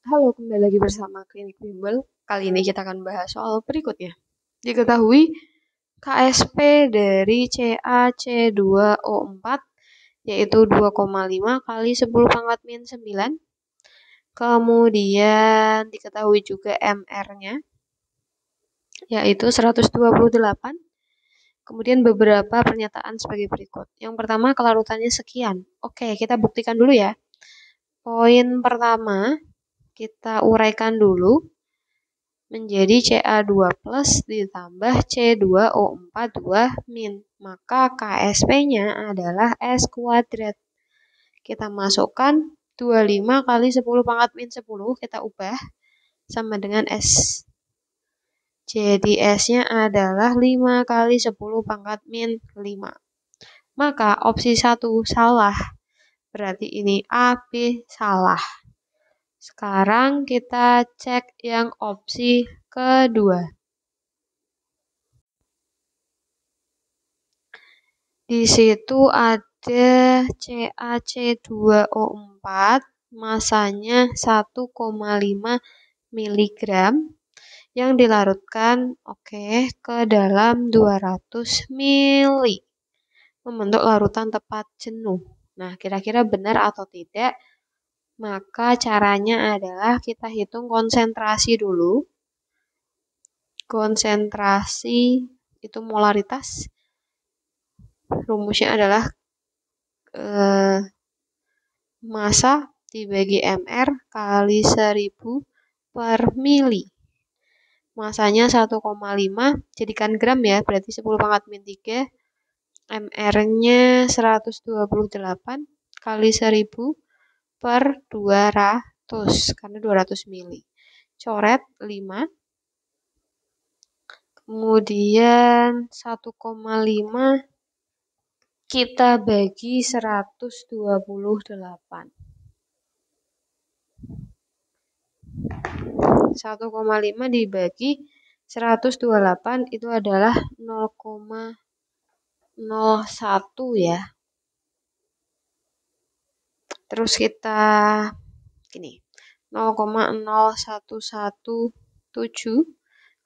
Halo, kembali lagi bersama Klinik Bimbel. Kali ini kita akan bahas soal berikutnya. Diketahui KSP dari CaC2O4 yaitu 2,5 kali 10 pangkat min 9. Kemudian diketahui juga MR-nya yaitu 128. Kemudian beberapa pernyataan sebagai berikut. Yang pertama, kelarutannya sekian. Oke, kita buktikan dulu ya. Poin pertama, kita uraikan dulu menjadi Ca2 plus ditambah C2O4 2 min. Maka KSP-nya adalah S kuadrat. Kita masukkan 25 kali 10 pangkat min 10, kita ubah sama dengan S. Jadi S-nya adalah 5 kali 10 pangkat min 5. Maka opsi 1 salah. Berarti ini A, B salah. Sekarang kita cek yang opsi kedua. Di situ ada CaC2O4, masanya 1,5 mg yang dilarutkan ke dalam 200 ml. Membentuk larutan tepat jenuh. Nah, kira-kira benar atau tidak? Maka caranya adalah kita hitung konsentrasi dulu. Konsentrasi itu molaritas. Rumusnya adalah massa dibagi MR kali 1000 per mili. Masanya 1,5, jadikan gram ya, berarti 10 pangkat min 3. MR-nya 128 kali 1000 per 200, karena 200 mili. Coret 5. Kemudian 1,5 kita bagi 128. 1,5 dibagi 128 itu adalah 0,01 ya. Terus kita gini, 0,0117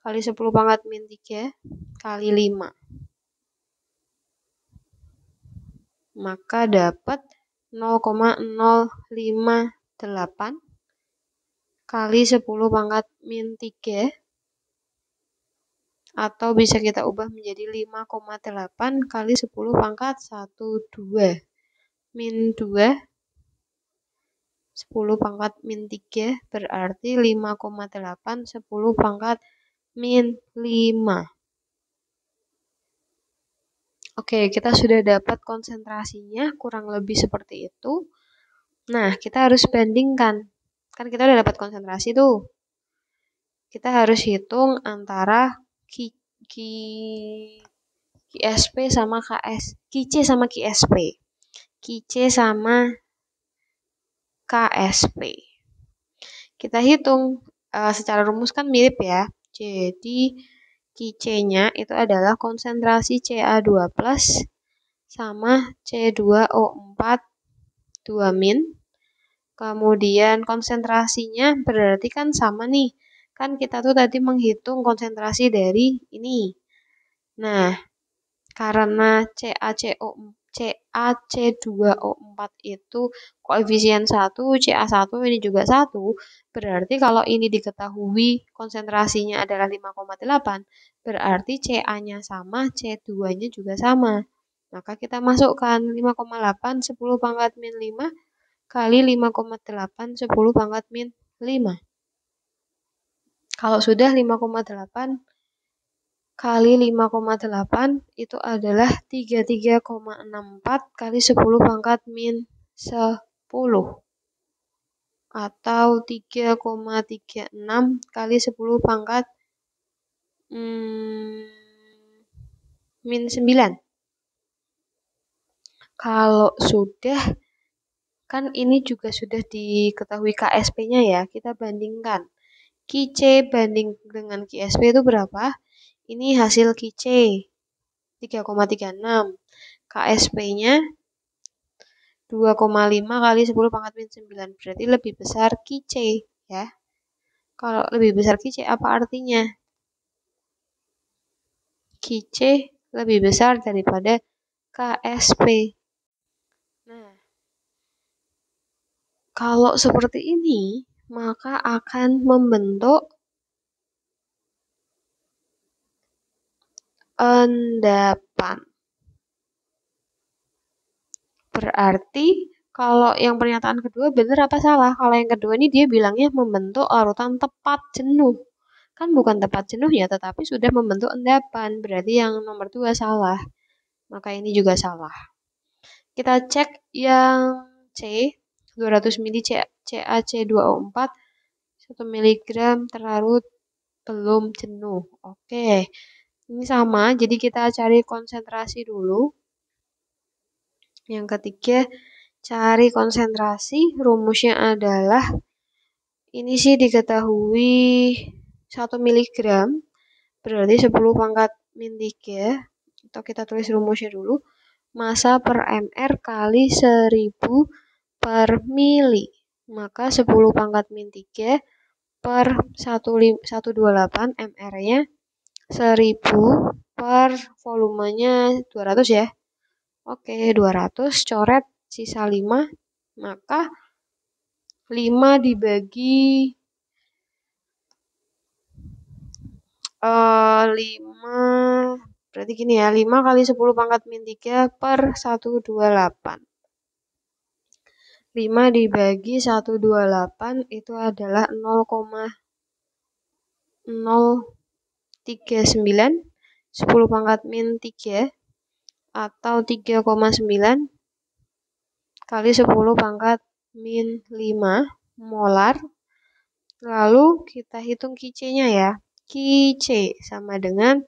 kali 10 pangkat min 3 kali 5. Maka dapat 0,058 kali 10 pangkat min 3, atau bisa kita ubah menjadi 5,8 kali 10 pangkat 12 min 2, 10 pangkat min 3 berarti 5,8 10 pangkat min 5. Oke, kita sudah dapat konsentrasinya kurang lebih seperti itu. Nah, kita harus bandingkan. Kan kita udah dapat konsentrasi tuh. Kita harus hitung antara QSP sama QC sama QSP. QC sama KSP. Kita hitung secara rumus kan mirip ya. Jadi QC-nya itu adalah konsentrasi Ca2 plus sama C2O4 2 min. Kemudian konsentrasinya berarti kan sama nih. Kan kita tuh tadi menghitung konsentrasi dari ini. Nah, karena CaC2O4 itu koefisien 1, Ca1 ini juga 1, berarti kalau ini diketahui konsentrasinya adalah 5,8, berarti Ca-nya sama, C2-nya juga sama. Maka kita masukkan 5,8 10 pangkat min 5 kali 5,8 10 pangkat min 5. Kalau sudah 5,8 kali 5,8 itu adalah 33,64 kali 10 pangkat min 10. Atau 3,36 kali 10 pangkat min 9. Kalau sudah, kan ini juga sudah diketahui KSP-nya ya, kita bandingkan. QC banding dengan QSP itu berapa? Ini hasil QC 3,36. KSP-nya 2,5 kali 10 pangkat min 9. Berarti lebih besar QC, ya. Kalau lebih besar QC apa artinya? QC lebih besar daripada KSP. Nah, kalau seperti ini, maka akan membentuk endapan. Berarti kalau yang pernyataan kedua benar apa salah? Kalau yang kedua ini dia bilangnya membentuk larutan tepat jenuh. Kan bukan tepat jenuh ya, tetapi sudah membentuk endapan. Berarti yang nomor 2 salah. Maka ini juga salah. Kita cek yang C, 200 ml CaC2O4, 1 mg terlarut belum jenuh. Oke, ini sama, jadi kita cari konsentrasi dulu. Yang ketiga, cari konsentrasi, rumusnya adalah, ini sih diketahui 1 mg, berarti 10 pangkat min 3, atau kita tulis rumusnya dulu, massa per mr kali 1000 per mili. Maka 10 pangkat min 3 per 128 mr-nya 1000 per volumenya 200 ya. Oke, 200 coret sisa 5, maka 5 dibagi 5, berarti gini ya, 5 kali 10 pangkat min 3 per 128. 5 dibagi 128 itu adalah 0,039, 10 pangkat min 3, atau 3,9 kali 10 pangkat min 5 molar. Lalu kita hitung QC-nya ya. QC sama dengan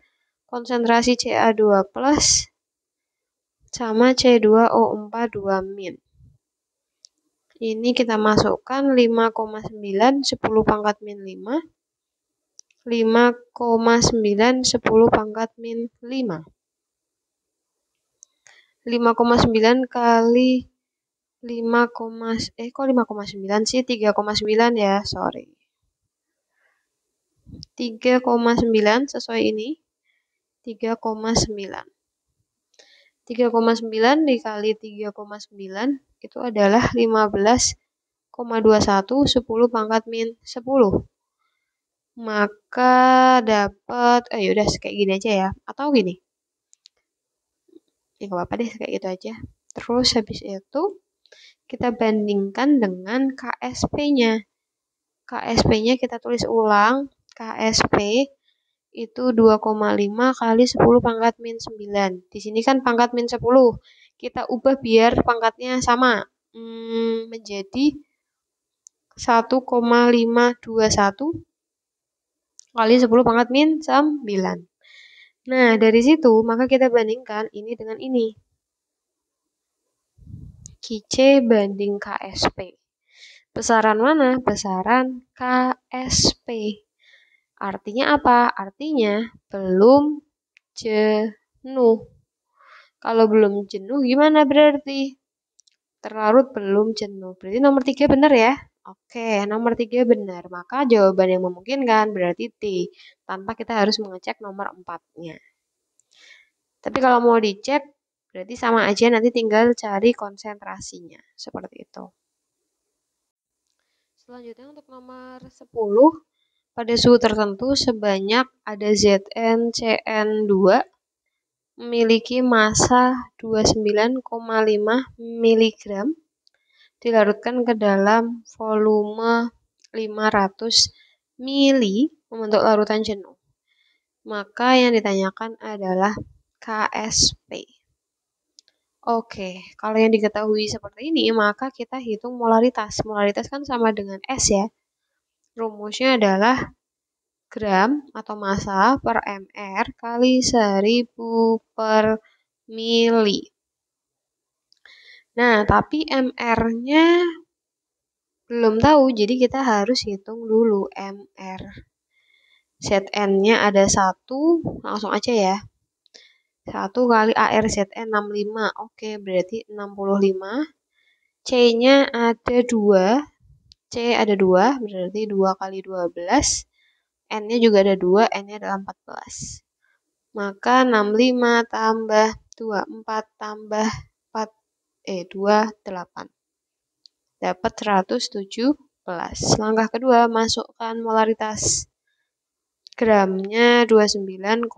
konsentrasi Ca2 plus sama C2O4 2 min. Ini kita masukkan 5,9 10 pangkat min 5, 5,9 10 pangkat min 5. 5,9 kali 5, kok 5,9 sih? 3,9 ya, sorry. 3,9 sesuai ini. 3,9. 3,9 dikali 3,9 itu adalah 15,21 10 pangkat min 10. Maka dapat, yaudah kayak gini aja ya. Atau gini. Ya nggak apa-apa deh, kayak gitu aja. Terus habis itu kita bandingkan dengan KSP-nya. KSP-nya kita tulis ulang. KSP itu 2,5 kali 10 pangkat min 9. Di sini kan pangkat min 10. Kita ubah biar pangkatnya sama. Menjadi 1,521 kali 10 pangkat min 9. Nah, dari situ maka kita bandingkan ini dengan ini. QC banding KSP. Besaran mana? Besaran KSP. Artinya apa? Artinya belum jenuh. Kalau belum jenuh gimana berarti? Terlarut belum jenuh. Berarti nomor 3 benar ya? Oke, nomor 3 benar. Maka jawaban yang memungkinkan berarti D. Tanpa kita harus mengecek nomor 4-nya. Tapi kalau mau dicek, berarti sama aja, nanti tinggal cari konsentrasinya. Seperti itu. Selanjutnya untuk nomor 10, pada suhu tertentu sebanyak ada ZnCN2 memiliki massa 29,5 mg dilarutkan ke dalam volume 500 mili membentuk larutan jenuh. Maka yang ditanyakan adalah KSP. Oke, kalau yang diketahui seperti ini, maka kita hitung molaritas. Molaritas kan sama dengan S ya. Rumusnya adalah gram atau massa per mr kali 1000 per mili. Nah, tapi mr-nya belum tahu, jadi kita harus hitung dulu mr. Zn-nya ada 1, langsung aja ya. 1 kali ARZN 65, oke berarti 65. C-nya ada 2, C ada 2, berarti 2 kali 12. N-nya juga ada 2, N-nya adalah 14. Maka 65 tambah 2, 4 tambah 4, 2, 8. Dapat 117. Langkah kedua, masukkan molaritas. Gramnya 29,5,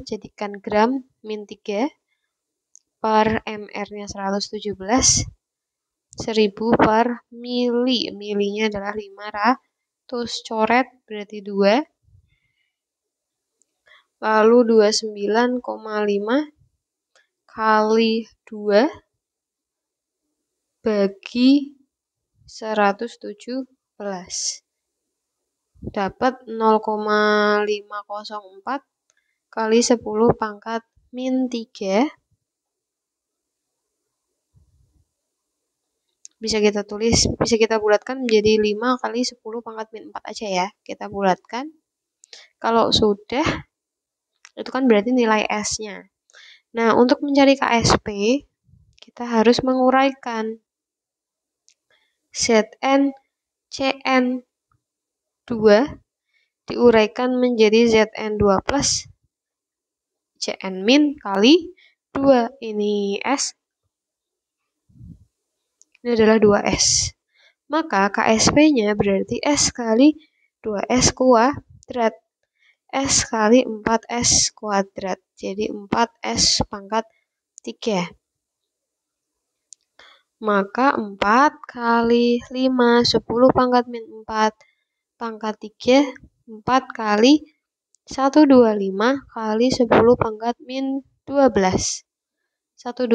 jadikan gram min 3 per mr-nya 117, 1000 per mili. Milinya adalah 500, coret berarti 2. Lalu 29,5 kali 2 bagi 117. Dapat 0,504 kali 10 pangkat min 3. Bisa kita tulis, bisa kita bulatkan menjadi 5 kali 10 pangkat min 4 aja ya. Kita bulatkan. Kalau sudah, itu kan berarti nilai S-nya. Nah, untuk mencari KSP, kita harus menguraikan. Zn Cn 2 diuraikan menjadi Zn2 plus Cn min kali 2. Ini S. Ini adalah 2S. Maka KSP-nya berarti S kali 2S kuadrat. S kali 4S kuadrat. Jadi 4S pangkat 3. Maka 4 kali 5, 10 pangkat min 4 pangkat 3, 4 kali 125 kali 10 pangkat min 12. 125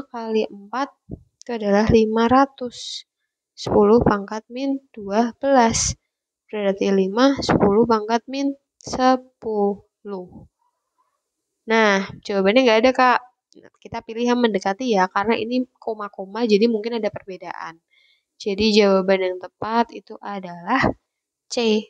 kali 4 itu adalah 500. 10 pangkat min 12. Berarti 5, 10 pangkat min 10. Nah, jawabannya nggak ada, Kak. Kita pilih yang mendekati ya, karena ini koma-koma, jadi mungkin ada perbedaan. Jadi jawaban yang tepat itu adalah C.